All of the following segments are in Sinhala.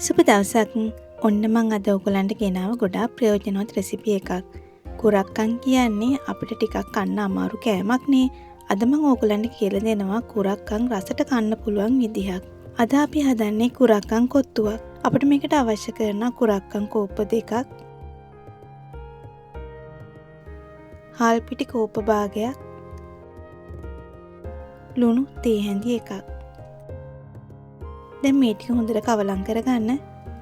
සුබ දවසක්. ඔන්න මං අද ඔයගලන්ට ගෙනාව ගොඩාක් ප්‍රයෝජනවත් රෙසිපි එකක්. කුරක්කන් කියන්නේ අපිට ටිකක් කන්න අමාරු කෑමක් නේ. අද මං ඔයගලන්ට කියලා දෙනවා කුරක්කන් රසට කන්න පුළුවන් විදිහක්. අද අපි හදන්නේ කුරක්කන් කොත්තුවක්. අපිට මේකට අවශ්‍ය කරන කුරක්කන් කෝප්ප දෙකක්, හාල් පිටි කෝප්ප භාගයක්, ලුණු තේ හැඳි එකක්. දැන් මේ ටික හොඳට කවලම් කරගන්න.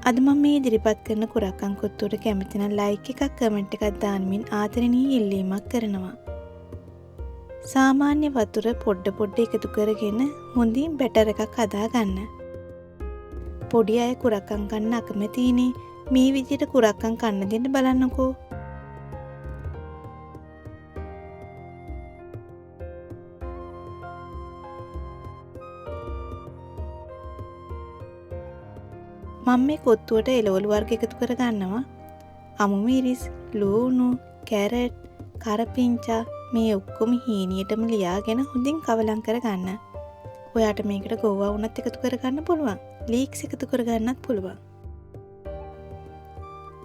අද මම මේ ඉදිරිපත් කරන කුරක්කන් කොත්තුවට කැමති නම් ලයික් එකක්, කමෙන්ට් එකක් දාන්නමින් ආදරණීය ඉල්ලීමක් කරනවා. සාමාන්‍ය වතුර පොඩ එකතු කරගෙන හොඳින් බැටර් එකක් හදාගන්න. පොඩි අය කුරක්කන් කන්න අකමැතිනේ. මේ විදිහට කුරක්කන් කන්න දෙන්න බලන්නකෝ. මම මේ කොත්තුවට එළවලු වර්ග එකතු කර ගන්නවා. අමු මිරිස්, ලුණු, කැරට්, කරපිංචා මේ ඔක්කොම හීනියටම ලියාගෙන හොඳින් කවලම් කර ගන්න. ඔයාට මේකට ගෝවා වුණත් එකතු කර ගන්න පුළුවන්. ලීක්ස් එකතු කර ගන්නත් පුළුවන්.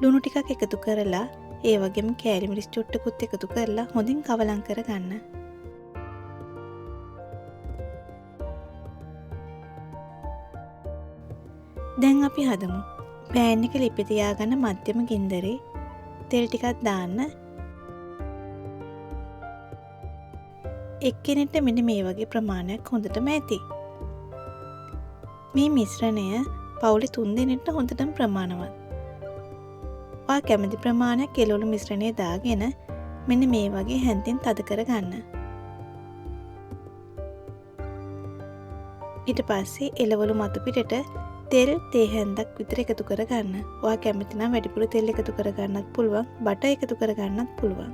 ලුණු ටිකක් එකතු කරලා ඒ වගේම කෑලි මිරිස් චුට්ටකුත් එකතු කරලා හොඳින් කවලම් කර ගන්න. දැන් අපි හදමු. පෑන් එක ලිපි තියාගන්න මධ්‍යම ගින්දරේ තෙල් ටිකක් දාන්න. එක්කෙනෙක්ට මෙන්න මේ වගේ ප්‍රමාණයක් හොඳටම ඇති. මේ මිශ්‍රණය පවුලේ 3 දෙනෙක්ට හොඳටම ප්‍රමාණවත්. ඔයා කැමති ප්‍රමාණයක් එළවලු මිශ්‍රණය දාගෙන මෙන්න මේ වගේ හැන්දෙන් තද කර ගන්න. ඊට පස්සේ එළවලු මතු පිටට තෙල් තේ හැන්දක් විතර එකතු කර ගන්න. ඔයා කැමති නම් වැඩිපුර තෙල් එකතු කර ගන්නත් පුළුවන්, බටර් එකතු කර ගන්නත් පුළුවන්.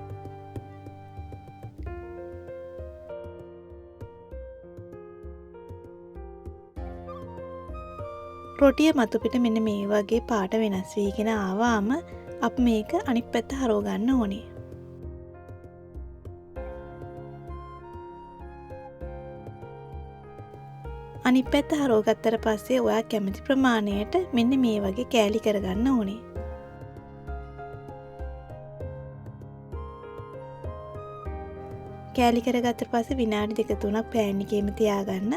රොටිය මතු පිට මෙන්න මේ වගේ පාට වෙනස් වීගෙන ආවාම අපි මේක අනිත් පැත්ත හරව ගන්න ඕනේ. අනිත් පැත්ත හරවගත්තට පස්සේ ඔයා කැමති ප්‍රමාණයට මෙන්න මේ වගේ කෑලි කරගන්න ඕනේ. කෑලි කරගත්තට පස්සේ විනාඩි 2-3ක් පෑන් එකේම තියාගන්න.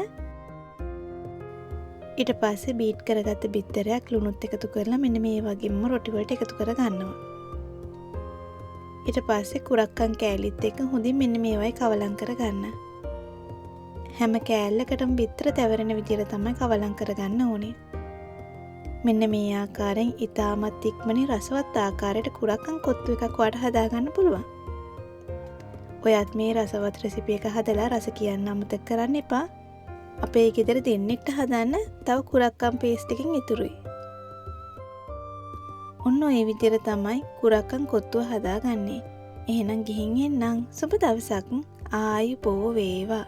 ඊට පස්සේ බීට් කරගත්ත බිත්තරයක් ලුණුත් එකතු කරලා මෙන්න මේ වගේම රොටි වලට එකතු කර ගන්නවා. ඊට පස්සේ කුරක්කන් කෑලිත් එක්ක හොඳින් මෙන්න මේ වගේ කවලම් කර ගන්න. හැම කෑල්ලකටම බිත්තර තැවරෙන විදිහට තමයි කවලම් කරගන්න ඕනේ. මෙන්න මේ ආකාරයෙන් ඉතාමත් ඉක්මනින් රසවත් ආකාරයට කුරක්කන් කොත්තු එකක් ඔයාලට හදාගන්න පුළුවන්. ඔයත් මේ රසවත් රෙසිපි එක හදලා රස කියන්න අමතක කරන්න එපා. අපේ ගෙදර දෙන්නෙක්ට හදන්න තව කුරක්කන් පේස්ට් එකකින් ඉතුරුයි. ඔන්න ඔය විදිහට තමයි කුරක්කන් කොත්තුව හදාගන්නේ. එහෙනම් ගිහින් එන්නම්. සුබ දවසක්. ආයුබෝ වේවා.